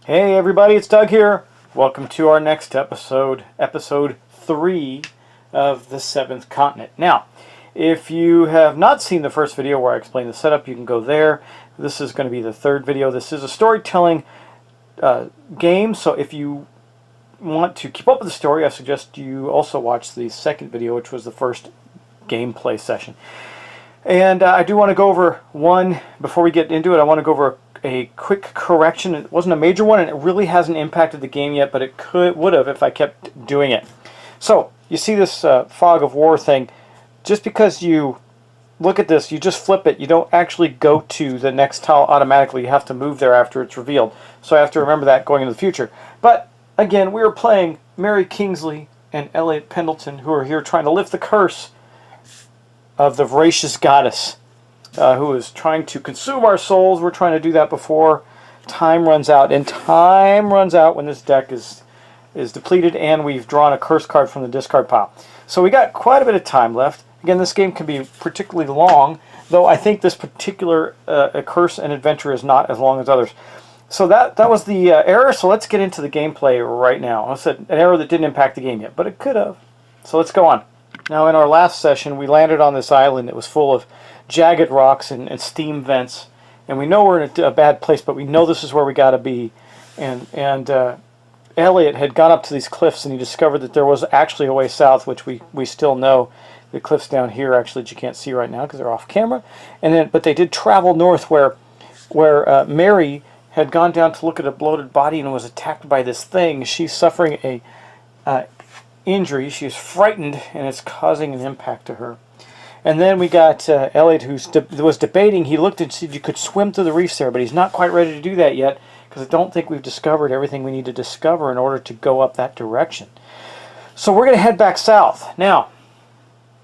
Hey everybody, it's Doug here. Welcome to our next episode, episode 3 of the Seventh Continent. Now, if you have not seen the first video where I explain the setup, you can go there. This is going to be the third video. This is a storytelling game, so if you want to keep up with the story, I suggest you also watch the second video, which was the first gameplay session. And I do want to go over one, before we get into it, I want to go over a quick correction. It wasn't a major one, and it really hasn't impacted the game yet, but it would have if I kept doing it. So, you see this fog of war thing. Just because you look at this, you just flip it. You don't actually go to the next tile automatically. You have to move there after it's revealed. So I have to remember that going into the future. But, again, we are playing Mary Kingsley and Eliot Pendleton, who are here trying to lift the curse of the voracious goddess. Who is trying to consume our souls. We're trying to do that before time runs out. And time runs out when this deck is depleted and we've drawn a curse card from the discard pile. So we got quite a bit of time left. Again, this game can be particularly long, though I think this particular curse and adventure is not as long as others. So that was the error. So let's get into the gameplay right now. I said an error that didn't impact the game yet, but it could have. So let's go on. Now, in our last session, we landed on this island that was full of jagged rocks and steam vents, and we know we're in a bad place, but we know this is where we got to be. And Eliot had gone up to these cliffs, and he discovered that there was actually a way south, which we still know. The cliffs down here, actually, that you can't see right now because they're off camera. But they did travel north, where Mary had gone down to look at a bloated body and was attacked by this thing. She's suffering a injury. She is frightened, and it's causing an impact to her. And then we got Eliot, who was debating. He looked and said you could swim through the reefs there, but he's not quite ready to do that yet because I don't think we've discovered everything we need to discover in order to go up that direction. So we're going to head back south. Now,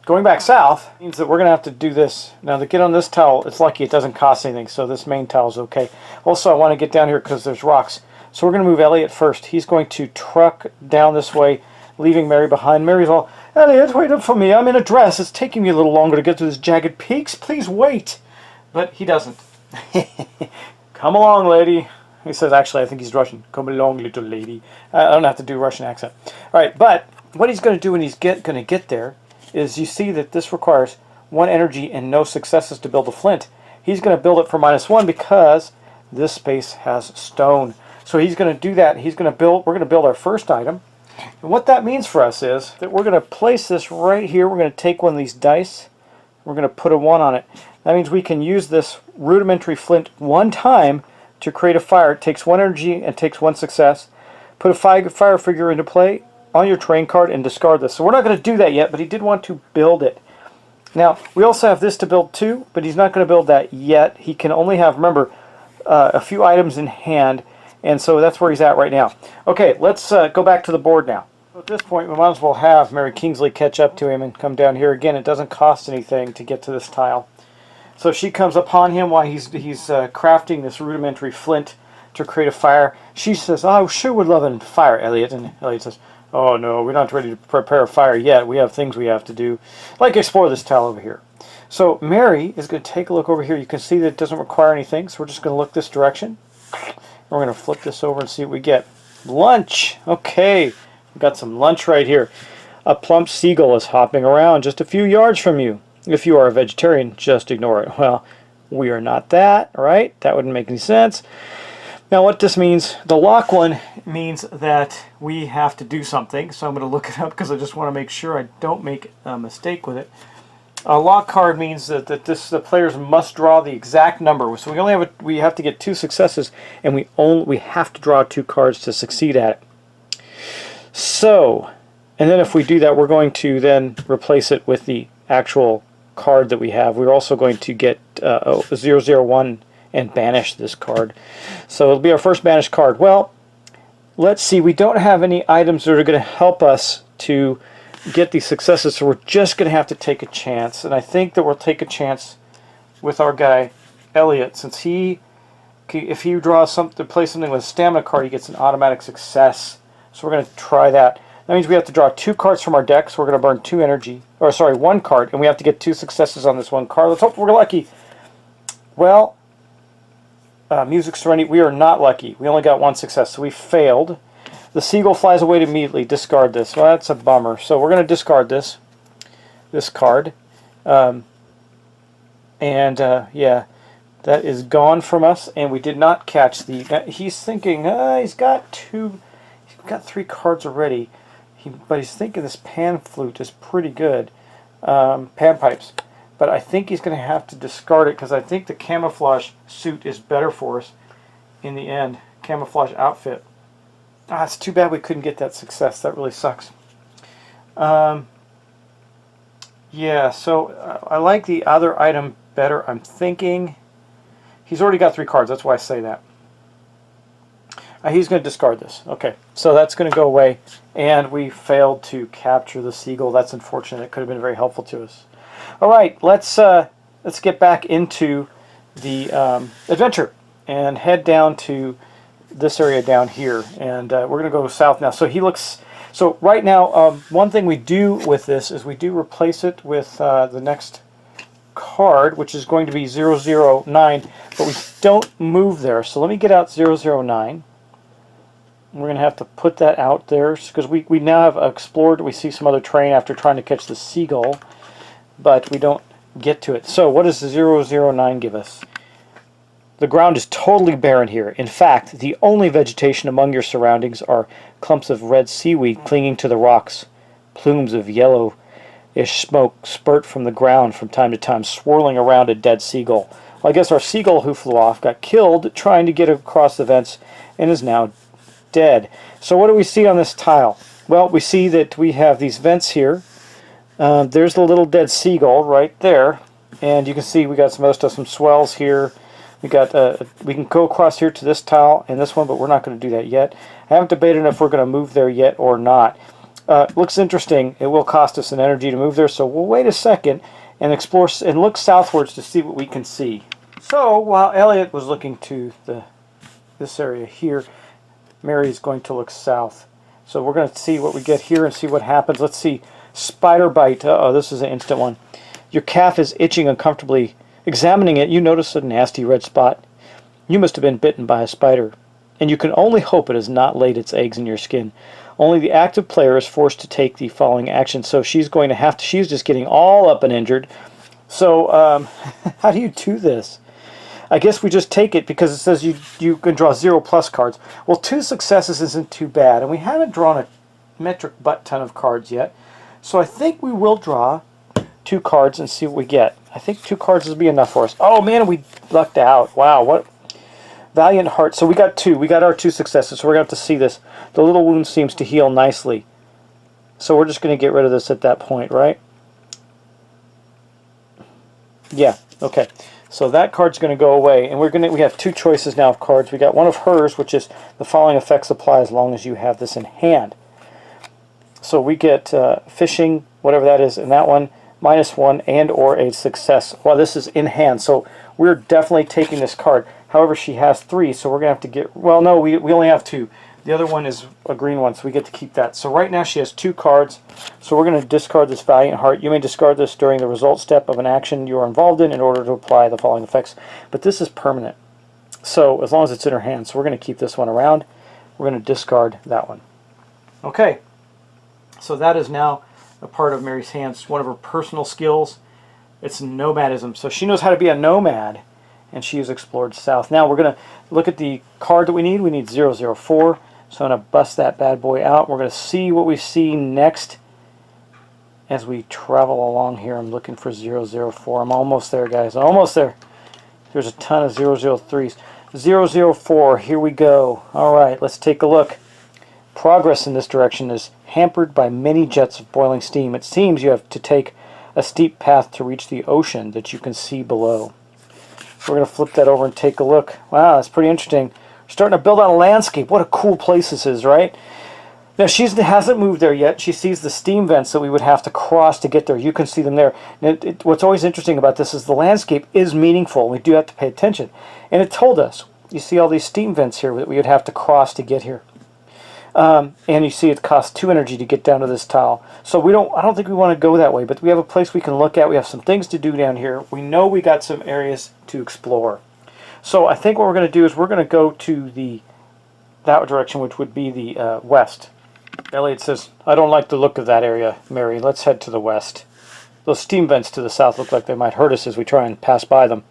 going back south means that we're going to have to do this. Now, to get on this tile, it's lucky it doesn't cost anything, so this main tile is okay. Also, I want to get down here because there's rocks. So we're going to move Eliot first. He's going to truck down this way, leaving Mary behind. Mary's all, Eliot, wait up for me. I'm in a dress. It's taking me a little longer to get through these jagged peaks. Please wait. But he doesn't. Come along, lady. He says, actually, I think he's Russian. Come along, little lady. I don't have to do Russian accent. All right, but what he's going to do when he's going to get there is you see that this requires 1 energy and no successes to build a flint. He's going to build it for -1 because this space has stone. So he's going to do that. We're going to build our first item. And what that means for us is that we're going to place this right here. We're going to take one of these dice. We're going to put a 1 on it. That means we can use this rudimentary flint 1 time to create a fire. It takes 1 energy and takes 1 success. Put a fire figure into play on your terrain card and discard this. So we're not going to do that yet, but he did want to build it. Now, we also have this to build too, but he's not going to build that yet. He can only have, remember, a few items in hand. And so that's where he's at right now. Okay, let's go back to the board now. At this point, we might as well have Mary Kingsley catch up to him and come down here. Again, it doesn't cost anything to get to this tile. So she comes upon him while he's crafting this rudimentary flint to create a fire. She says, I sure would love a fire, Eliot. And Eliot says, oh no, we're not ready to prepare a fire yet. We have things we have to do, like explore this tile over here. So Mary is going to take a look over here. You can see that it doesn't require anything, so we're just going to look this direction. We're going to flip this over and see what we get. Lunch! Okay, we've got some lunch right here. A plump seagull is hopping around just a few yards from you. If you are a vegetarian, just ignore it. Well, we are not that, right? That wouldn't make any sense. Now what this means, the lock one means that we have to do something. So I'm going to look it up because I just want to make sure I don't make a mistake with it. A lock card means that the players must draw the exact number. So we have to get 2 successes, and we have to draw 2 cards to succeed at it. So, and then if we do that, we're going to then replace it with the actual card that we have. We're also going to get 001 and banish this card. So it'll be our first banished card. Well, let's see. We don't have any items that are going to help us to get these successes, so we're just going to have to take a chance. And I think that we'll take a chance with our guy Eliot, since if he draws something, play something with a stamina card, he gets an automatic success. So we're going to try that. That means we have to draw 2 cards from our deck, so we're going to burn 2 energy, or sorry, 1 card, and we have to get 2 successes on this 1 card. Let's hope we're lucky. Well, Music Serenity. We are not lucky. We only got one success, so we failed. The seagull flies away immediately. Discard this. Well, that's a bummer. So we're going to discard this card. Yeah, that is gone from us, and we did not catch the... He's thinking, he's got 3 cards already, but he's thinking this pan flute is pretty good. Pan pipes. But I think he's going to have to discard it, because I think the camouflage suit is better for us in the end. Camouflage outfit. It's too bad we couldn't get that success. That really sucks. Yeah, so I like the other item better. I'm thinking he's already got 3 cards. That's why I say that. He's going to discard this. Okay, so that's going to go away, and we failed to capture the seagull. That's unfortunate. It could have been very helpful to us. All right, let's get back into the adventure and head down to this area down here, and we're going to go south now. So he looks. So right now, one thing we do with this is we do replace it with the next card, which is going to be 009, but we don't move there. So let me get out 009. We're going to have to put that out there because we now have explored. We see some other terrain after trying to catch the seagull, but we don't get to it. So what does 009 give us? The ground is totally barren here. In fact, the only vegetation among your surroundings are clumps of red seaweed clinging to the rocks. Plumes of yellowish smoke spurt from the ground from time to time, swirling around a dead seagull. Well, I guess our seagull who flew off got killed trying to get across the vents and is now dead. So what do we see on this tile? Well, we see that we have these vents here. There's the little dead seagull right there, and you can see we got some other stuff, some swells here. We can go across here to this tile and this one, but we're not going to do that yet. I haven't debated if we're going to move there yet or not. Looks interesting. It will cost us an energy to move there, so we'll wait a second and explore and look southwards to see what we can see. So while Eliot was looking to this area here, Mary's going to look south. So we're going to see what we get here and see what happens. Let's see. Spider bite. Uh-oh, this is an instant one. Your calf is itching uncomfortably. Examining it, you notice a nasty red spot. You must have been bitten by a spider, and you can only hope it has not laid its eggs in your skin. Only the active player is forced to take the following action, so she's going to have to, she's just getting all up and injured. So, how do you do this? I guess we just take it because it says you can draw 0+ cards. Well, 2 successes isn't too bad, and we haven't drawn a metric butt ton of cards yet. So I think we will draw 2 cards and see what we get. I think 2 cards will be enough for us. Oh man, we lucked out. Wow, what valiant heart. So we got 2. We got our 2 successes. So we're going to have to see this. The little wound seems to heal nicely. So we're just going to get rid of this at that point, right? Yeah, okay. So that card's going to go away, and we have 2 choices now of cards. We got one of hers, which is the following effects apply as long as you have this in hand. So we get fishing, whatever that is, and that one -1 and or a success. Well, this is in hand, so we're definitely taking this card. However, she has 3, so we're gonna have to get. Well, no, we only have 2. The other one is a green one, so we get to keep that. So right now she has 2 cards, so we're going to discard this Valiant Heart. You may discard this during the result step of an action you are involved in order to apply the following effects. But this is permanent, so as long as it's in her hand. So we're going to keep this one around. We're going to discard that one. Okay, so that is now a part of Mary's hands. One of her personal skills. It's nomadism, so she knows how to be a nomad, and she has explored south. Now we're going to look at the card that we need. We need 004. So I'm going to bust that bad boy out. We're going to see what we see next as we travel along here. I'm looking for 004. I'm almost there, guys. Almost there. There's a ton of 003s. 004, here we go. All right, let's take a look. Progress in this direction is hampered by many jets of boiling steam. It seems you have to take a steep path to reach the ocean that you can see below. We're going to flip that over and take a look. Wow, that's pretty interesting. We're starting to build out a landscape. What a cool place this is, right? Now, she hasn't moved there yet. She sees the steam vents that we would have to cross to get there. You can see them there. What's always interesting about this is the landscape is meaningful. We do have to pay attention. And it told us, you see all these steam vents here that we would have to cross to get here. And you see it costs 2 energy to get down to this tile. So I don't think we want to go that way, but we have a place we can look at. We have some things to do down here. We know we got some areas to explore. So I think what we're going to do is we're going to go to that direction, which would be the west. Eliot says, I don't like the look of that area, Mary. Let's head to the west. Those steam vents to the south look like they might hurt us as we try and pass by them.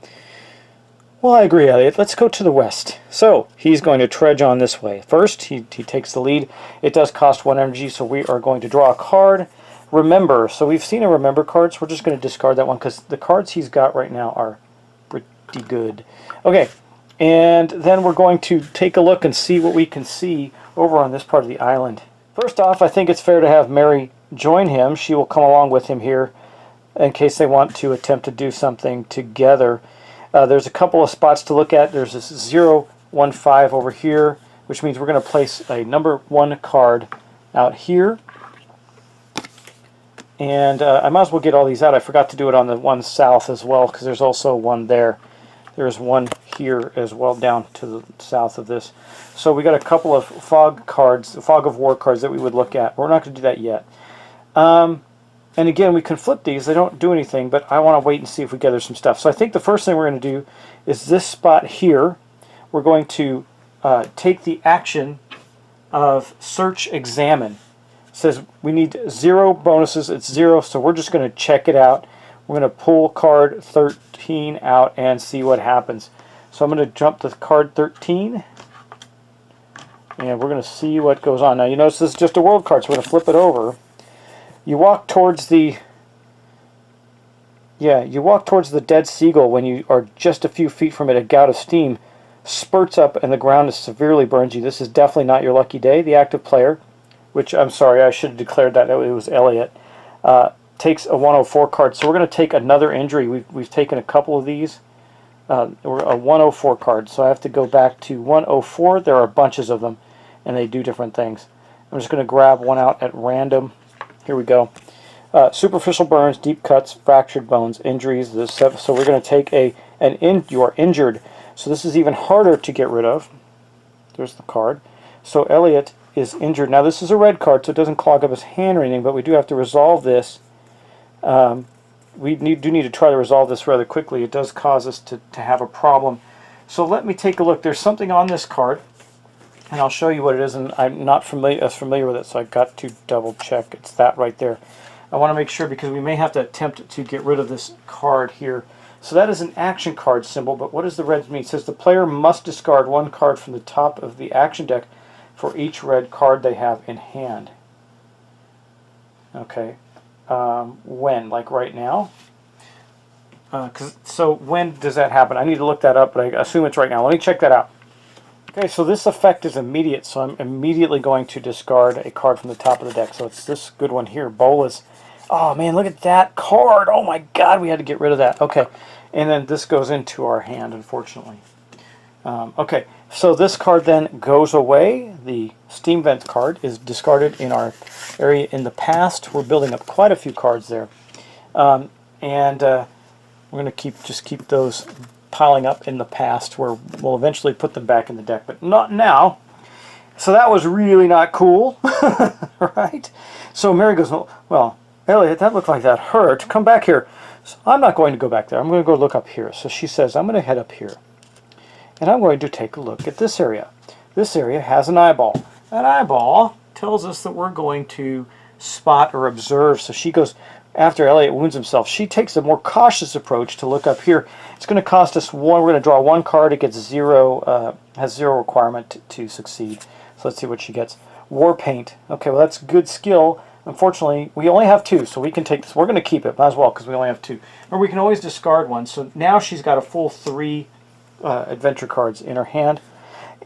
Well, I agree, Eliot. Let's go to the west. So he's going to trudge on this way. First, he takes the lead. It does cost 1 energy, so we are going to draw a card. Remember, so we've seen a remember card, so we're just going to discard that one because the cards he's got right now are pretty good. Okay, and then we're going to take a look and see what we can see over on this part of the island. First off, I think it's fair to have Mary join him. She will come along with him here in case they want to attempt to do something together. There's a couple of spots to look at. There's this 0, 1, 5 over here, which means we're going to place a number 1 card out here. And I might as well get all these out. I forgot to do it on the one south as well, because there's also one there. There's one here as well down to the south of this. So we got a couple of fog cards, fog of war cards that we would look at. We're not going to do that yet. And again, we can flip these. They don't do anything, but I want to wait and see if we gather some stuff. So I think the first thing we're going to do is this spot here. We're going to take the action of search examine. It says we need 0 bonuses. It's 0, so we're just going to check it out. We're going to pull card 13 out and see what happens. So I'm going to jump to card 13. And we're going to see what goes on. Now you notice this is just a world card, so we're going to flip it over. You walk towards the dead seagull when you are just a few feet from it. A gout of steam spurts up and the ground is severely burns you. This is definitely not your lucky day. The active player, which I'm sorry, I should have declared that it was Eliot, takes a 104 card. So we're going to take another injury. We've taken a couple of these. We're a 104 card. So I have to go back to 104. There are bunches of them, and they do different things. I'm just going to grab one out at random. Here we go. Superficial burns, deep cuts, fractured bones, injuries. So we're going to take you are injured. So this is even harder to get rid of. There's the card. So Eliot is injured. Now this is a red card, so it doesn't clog up his hand or anything, but we do have to resolve this. We do need to try to resolve this rather quickly. It does cause us to have a problem. So let me take a look. There's something on this card, and I'll show you what it is, and I'm not as familiar with it, so I've got to double check. It's that right there. I want to make sure because we may have to attempt to get rid of this card here. So that is an action card symbol, but what does the red mean? It says the player must discard 1 card from the top of the action deck for each red card they have in hand. Okay. When? Like right now? So when does that happen? I need to look that up, but I assume it's right now. Let me check that out. Okay, so this effect is immediate, so I'm immediately going to discard a card from the top of the deck. So it's this good one here, Bolas. Oh man, look at that card! Oh my god, we had to get rid of that. Okay, and then this goes into our hand, unfortunately. Okay, so this card then goes away. The Steam Vent card is discarded in our area in the past. We're building up quite a few cards there. We're going to keep those piling up in the past where we'll eventually put them back in the deck, but not now. So that was really not cool, right? So Mary goes, well, Eliot, that looked like that hurt. Come back here. So I'm not going to go back there. I'm going to go look up here. So she says, I'm going to head up here. And I'm going to take a look at this area. This area has an eyeball. That eyeball tells us that we're going to spot or observe. So she goes, after Eliot wounds himself, she takes a more cautious approach to look up here. It's going to cost us 1. We're going to draw 1 card. It gets 0, has 0 requirement to succeed. So let's see what she gets. War Paint. Okay, well that's good skill. Unfortunately, we only have 2, so we can take this. We're going to keep it, might as well, because we only have 2. Or we can always discard 1. So now she's got a full 3 adventure cards in her hand,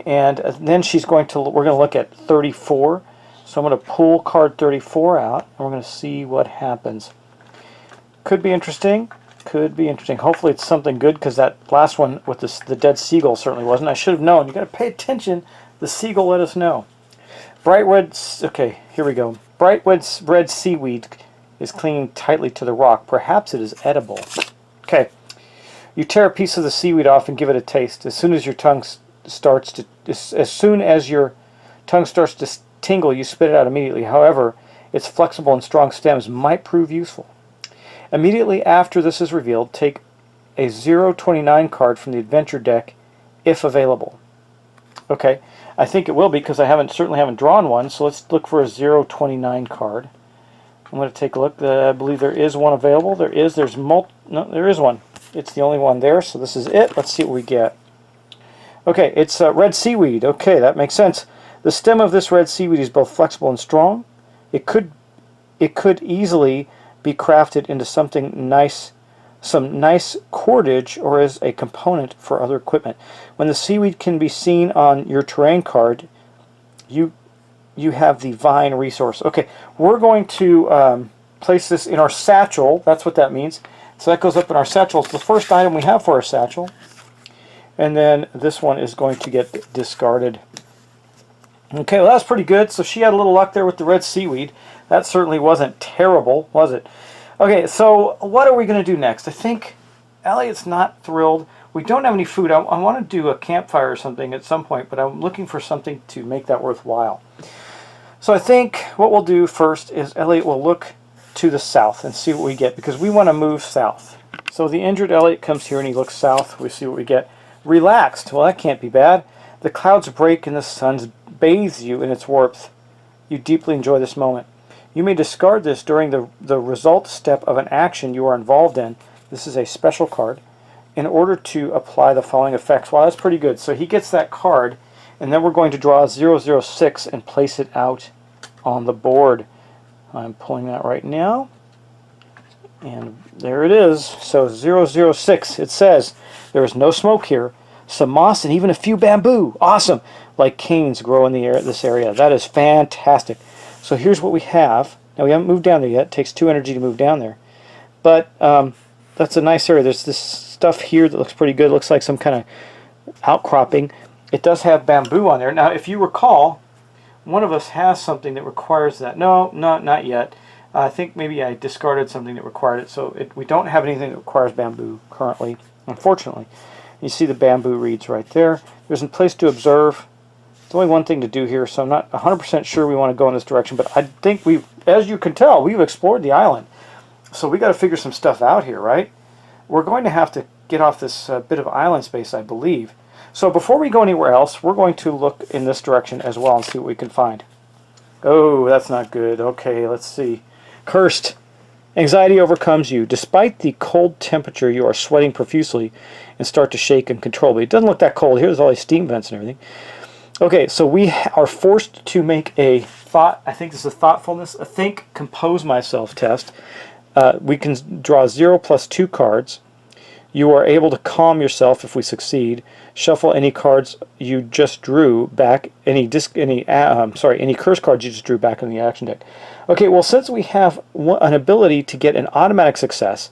and then we're going to look at 34. So I'm going to pull card 34 out, and we're going to see what happens. Could be interesting. Could be interesting. Hopefully it's something good, because that last one with the dead seagull certainly wasn't. I should have known. You got to pay attention. The seagull let us know. Bright red. Okay, here we go. Bright red seaweed is clinging tightly to the rock. Perhaps it is edible. Okay. You tear a piece of the seaweed off and give it a taste. As soon as your tongue starts to tingle, you spit it out immediately. However, its flexible and strong stems might prove useful. Immediately after this is revealed, take a 029 card from the adventure deck if available. Okay, I think it will be because I certainly haven't drawn one, so let's look for a 029 card. I'm going to take a look. I believe there is one available. There is one. It's the only one there, so this is it. Let's see what we get. Okay, it's red seaweed. Okay, that makes sense. The stem of this red seaweed is both flexible and strong. It could easily be crafted into something nice, some nice cordage, or as a component for other equipment. When the seaweed can be seen on your terrain card, you have the vine resource. Okay, we're going to place this in our satchel. That's what that means. So that goes up in our satchel. It's the first item we have for our satchel. And then this one is going to get discarded. Okay, well that's pretty good. So she had a little luck there with the red seaweed. That certainly wasn't terrible, was it? Okay, so what are we going to do next? I think Eliot's not thrilled. We don't have any food. I want to do a campfire or something at some point, but I'm looking for something to make that worthwhile. So I think what we'll do first is Eliot will look to the south and see what we get, because we want to move south. So the injured Eliot comes here and he looks south. We see what we get. Relaxed. Well, that can't be bad. The clouds break and the sun bathes you in its warmth. You deeply enjoy this moment. You may discard this during the result step of an action you are involved in. This is a special card, in order to apply the following effects. Well, that's pretty good. So he gets that card, and then we're going to draw 006 and place it out on the board. I'm pulling that right now, and there it is. So 006, it says, there is no smoke here, some moss and even a few bamboo. Awesome! Like canes grow in this area. That is fantastic. So here's what we have. Now we haven't moved down there yet. It takes 2 energy to move down there. But that's a nice area. There's this stuff here that looks pretty good. It looks like some kind of outcropping. It does have bamboo on there. Now if you recall, one of us has something that requires that. No, not yet. I think maybe I discarded something that required it. So we don't have anything that requires bamboo currently, unfortunately. You see the bamboo reeds right there. There's a place to observe. There's only one thing to do here, so I'm not 100% sure we want to go in this direction, but I think as you can tell, we've explored the island. So we got to figure some stuff out here, right? We're going to have to get off this bit of island space, I believe. So before we go anywhere else, we're going to look in this direction as well and see what we can find. Oh, that's not good. Okay, let's see. Cursed. Anxiety overcomes you. Despite the cold temperature, you are sweating profusely and start to shake uncontrollably. It doesn't look that cold. Here's all these steam vents and everything. Okay, so we are forced to make a thought, I think this is thoughtfulness, a think, compose myself test. We can draw 0 plus 2 cards. You are able to calm yourself if we succeed. Shuffle any cards you just drew back, any curse cards you just drew back in the action deck. Okay, well, since we have an ability to get an automatic success,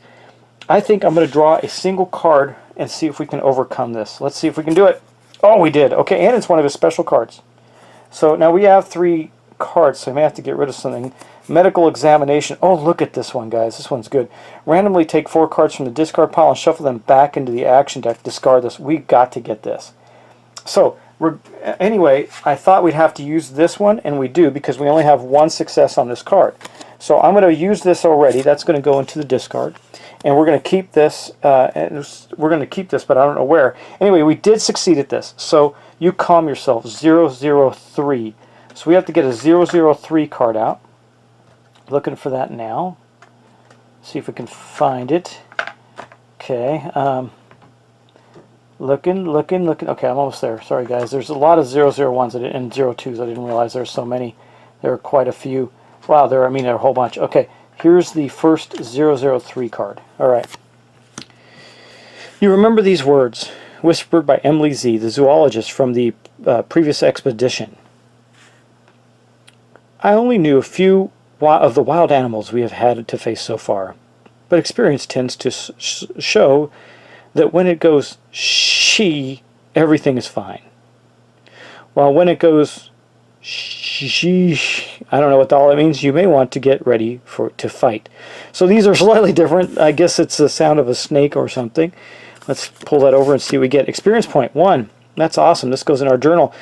I think I'm going to draw a single card and see if we can overcome this. Let's see if we can do it. Oh, we did. Okay, and it's one of his special cards. So now we have 3 cards, so I may have to get rid of something. Medical examination. Oh, look at this one, guys. This one's good. Randomly take 4 cards from the discard pile and shuffle them back into the action deck. Discard this. We got to get this. So, anyway, I thought we'd have to use this one, and we do, because we only have 1 success on this card. So I'm going to use this already. That's going to go into the discard. And we're going to keep this, but I don't know where. Anyway, we did succeed at this. So you calm yourself, 003. So we have to get a 003 card out. Looking for that now. See if we can find it. Okay. Looking. Okay, I'm almost there. Sorry, guys. There's a lot of 001s and 02s. I didn't realize there's so many. There are quite a few. Wow, there are a whole bunch. Okay. Here's the first 003 card. All right. You remember these words, whispered by Emily Z., the zoologist from the previous expedition. I only knew a few of the wild animals we have had to face so far, but experience tends to show that when it goes she, everything is fine. While when it goes sheesh, I don't know what all that means. You may want to get ready to fight. So these are slightly different. I guess it's the sound of a snake or something. Let's pull that over and see what we get. Experience point 1. That's awesome. This goes in our journal.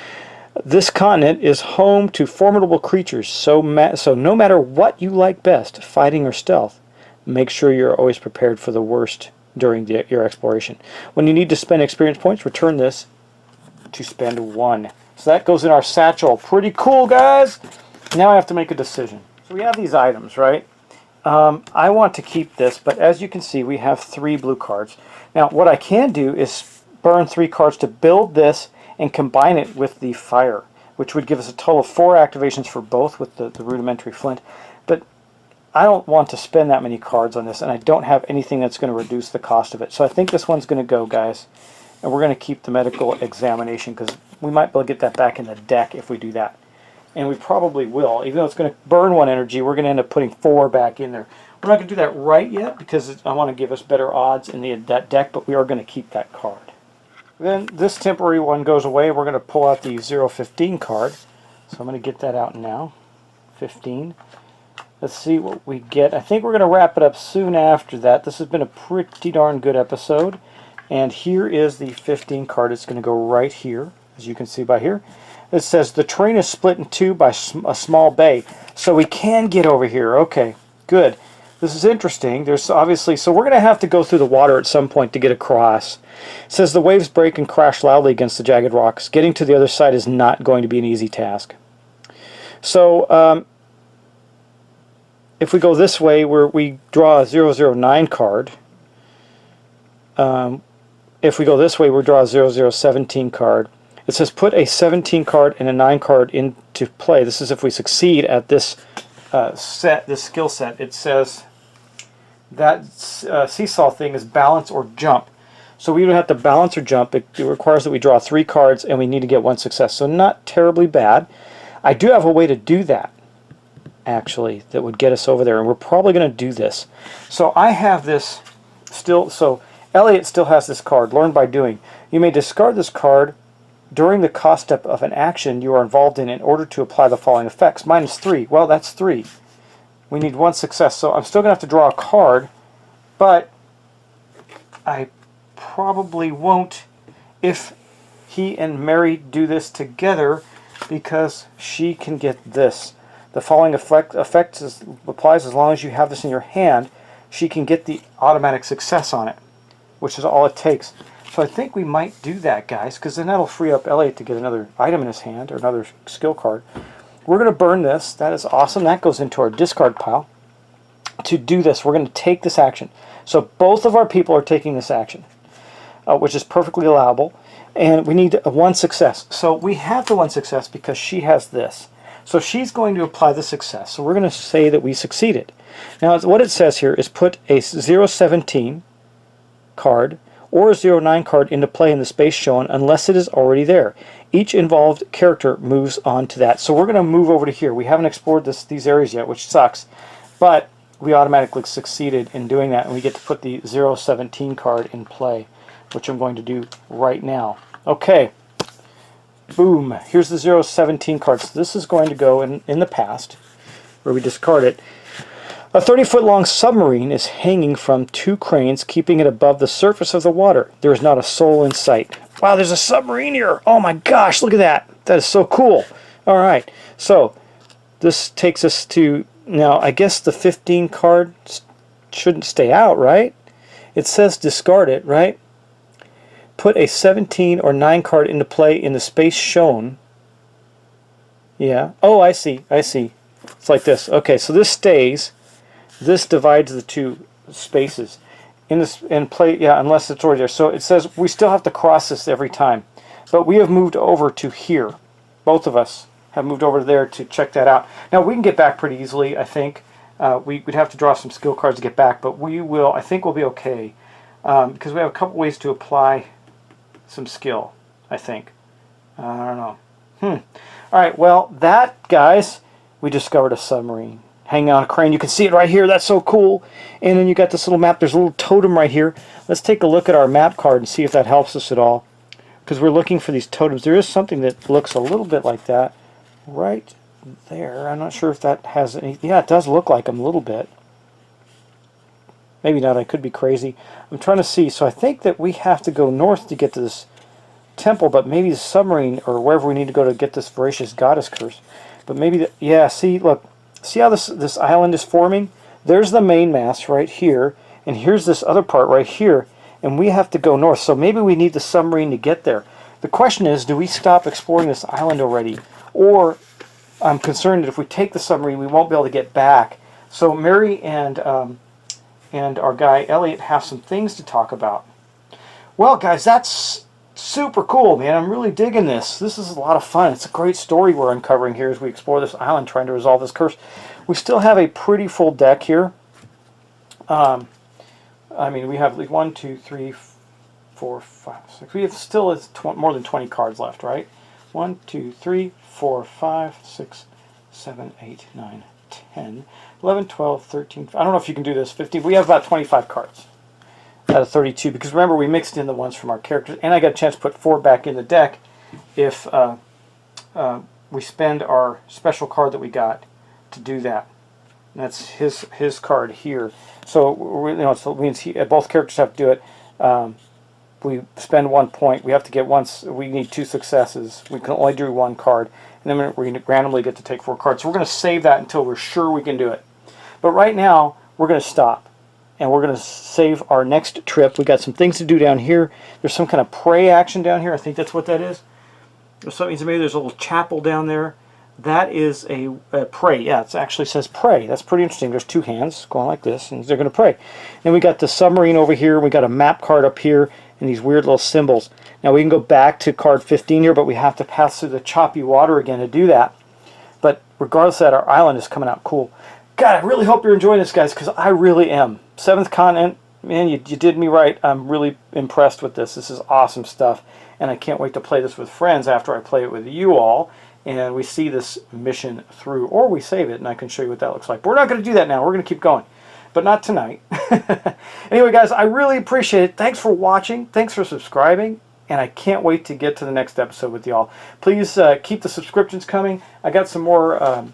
This continent is home to formidable creatures, so no matter what you like best, fighting or stealth, make sure you're always prepared for the worst during your exploration. When you need to spend experience points, return this to spend 1. So that goes in our satchel. Pretty cool, guys. Now I have to make a decision. So we have these items, right? I want to keep this, but as you can see, we have 3 blue cards. Now, what I can do is burn 3 cards to build this and combine it with the fire, which would give us a total of 4 activations for both with the rudimentary flint. But I don't want to spend that many cards on this, and I don't have anything that's going to reduce the cost of it. So I think this one's going to go, guys. And we're going to keep the medical examination, because we might be able to get that back in the deck if we do that. And we probably will. Even though it's going to burn 1 energy, we're going to end up putting 4 back in there. We're not going to do that right yet, because I want to give us better odds in that deck, but we are going to keep that card. Then this temporary one goes away. We're going to pull out the 015 card. So I'm going to get that out now. 15. Let's see what we get. I think we're going to wrap it up soon after that. This has been a pretty darn good episode. And here is the 15 card. It's going to go right here, as you can see by here. It says the terrain is split in 2 by a small bay. So we can get over here. Okay, good. This is interesting. There's obviously, so we're going to have to go through the water at some point to get across. It says the waves break and crash loudly against the jagged rocks. Getting to the other side is not going to be an easy task. So if we go this way, where we draw a 009 card. If we go this way, we draw a 0017 card. It says put a 17 card and a 9 card into play. This is if we succeed at this this skill set. It says that seesaw thing is balance or jump. So we would have to balance or jump. It requires that we draw 3 cards and we need to get 1 success. So not terribly bad. I do have a way to do that, actually, that would get us over there, and we're probably going to do this. So I have this still. So Eliot still has this card, Learn by Doing. You may discard this card during the cost step of an action you are involved in order to apply the following effects. -3. Well, that's 3. We need 1 success, so I'm still going to have to draw a card, but I probably won't if he and Mary do this together, because she can get this. The following effect applies as long as you have this in your hand. She can get the automatic success on it, which is all it takes. So I think we might do that, guys, because then that'll free up Eliot to get another item in his hand, or another skill card. We're going to burn this. That is awesome. That goes into our discard pile. To do this, we're going to take this action. So both of our people are taking this action, which is perfectly allowable. And we need 1 success. So we have the 1 success because she has this. So she's going to apply the success. So we're going to say that we succeeded. Now what it says here is put a 017 card or a 09 card into play in the space shown unless it is already there. Each involved character moves on to that. So we're going to move over to here. We haven't explored these areas yet, which sucks. But we automatically succeeded in doing that, and we get to put the 017 card in play, which I'm going to do right now. Okay. Boom. Here's the 017 card. So this is going to go in the past, where we discard it. A 30-foot long submarine is hanging from 2 cranes, keeping it above the surface of the water. There is not a soul in sight. Wow, there's a submarine here. Oh my gosh, look at that. That is so cool. All right. So this takes us to, now I guess the 15 card shouldn't stay out, right? It says discard it, right? Put a 17 or 9 card into play in the space shown. Yeah. Oh, I see. I see. It's like this. Okay, so this stays. This divides the 2 spaces in this and play. Yeah, unless it's already there. So it says we still have to cross this every time, but we have moved over to here. Both of us have moved over there to check that out. Now we can get back pretty easily. I think we'd have to draw some skill cards to get back, but we will. I think we'll be okay because we have a couple ways to apply some skill. I think. I don't know. All right. Well, that, guys, we discovered a submarine hanging on a crane. You can see it right here. That's so cool. And then you got this little map. There's a little totem right here. Let's take a look at our map card and see if that helps us at all, because we're looking for these totems. There is something that looks a little bit like that right there. I'm not sure if that has any. Yeah, it does look like them a little bit. Maybe not. I could be crazy. I'm trying to see. So I think that we have to go north to get to this temple, but maybe the submarine or wherever we need to go to get this voracious goddess curse. But maybe yeah, see, look. See how this island is forming? There's the main mass right here, and here's this other part right here, and we have to go north. So maybe we need the submarine to get there. The question is, do we stop exploring this island already? Or I'm concerned that if we take the submarine, we won't be able to get back. So Mary and our guy Eliot have some things to talk about. Well, guys, that's super cool, man. I'm really digging this. This is a lot of fun. It's a great story we're uncovering here as we explore this island trying to resolve this curse. We still have a pretty full deck here. I mean, we have 1, 2, 3, 4, 5, 6. We have still more than 20 cards left, right? 1, 2, 3, 4, 5, 6, 7, 8, 9, 10, 11, 12, 13. I don't know if you can do this. 15. We have about 25 cards out of 32, because remember, we mixed in the ones from our characters, and I got a chance to put 4 back in the deck if we spend our special card that we got to do that. And that's his card here. So you know, so it means both characters have to do it. We spend 1 point. We have to get we need 2 successes. We can only do 1 card, and then we randomly get to take 4 cards. So we're going to save that until we're sure we can do it. But right now, we're going to stop, and we're going to save our next trip. We got some things to do down here. There's some kind of pray action down here. I think that's what that is. So maybe there's a little chapel down there. That is a pray. Yeah, it actually says pray. That's pretty interesting. There's 2 hands going like this, and they're going to pray. Then we got the submarine over here. We got a map card up here, and these weird little symbols. Now we can go back to card 15 here, but we have to pass through the choppy water again to do that. But regardless of that, our island is coming out cool. God, I really hope you're enjoying this, guys, because I really am. 7th Continent, man, you did me right. I'm really impressed with this. This is awesome stuff, and I can't wait to play this with friends after I play it with you all, and we see this mission through, or we save it, and I can show you what that looks like. But we're not going to do that now. We're going to keep going, but not tonight. Anyway, guys, I really appreciate it. Thanks for watching. Thanks for subscribing, and I can't wait to get to the next episode with y'all. Please keep the subscriptions coming. I got some more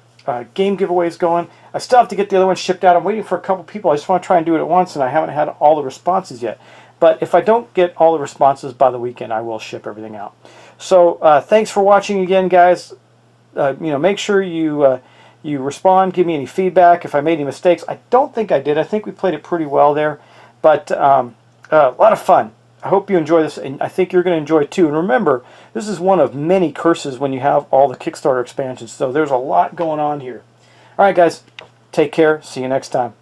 game giveaways going. I still have to get the other ones shipped out. I'm waiting for a couple people. I just want to try and do it at once, and I haven't had all the responses yet. But if I don't get all the responses by the weekend, I will ship everything out. So thanks for watching again, guys. You know, make sure you respond, give me any feedback if I made any mistakes. I don't think I did. I think we played it pretty well there. But a lot of fun. I hope you enjoy this, and I think you're going to enjoy it too. And remember, this is one of many curses when you have all the Kickstarter expansions. So there's a lot going on here. All right, guys. Take care. See you next time.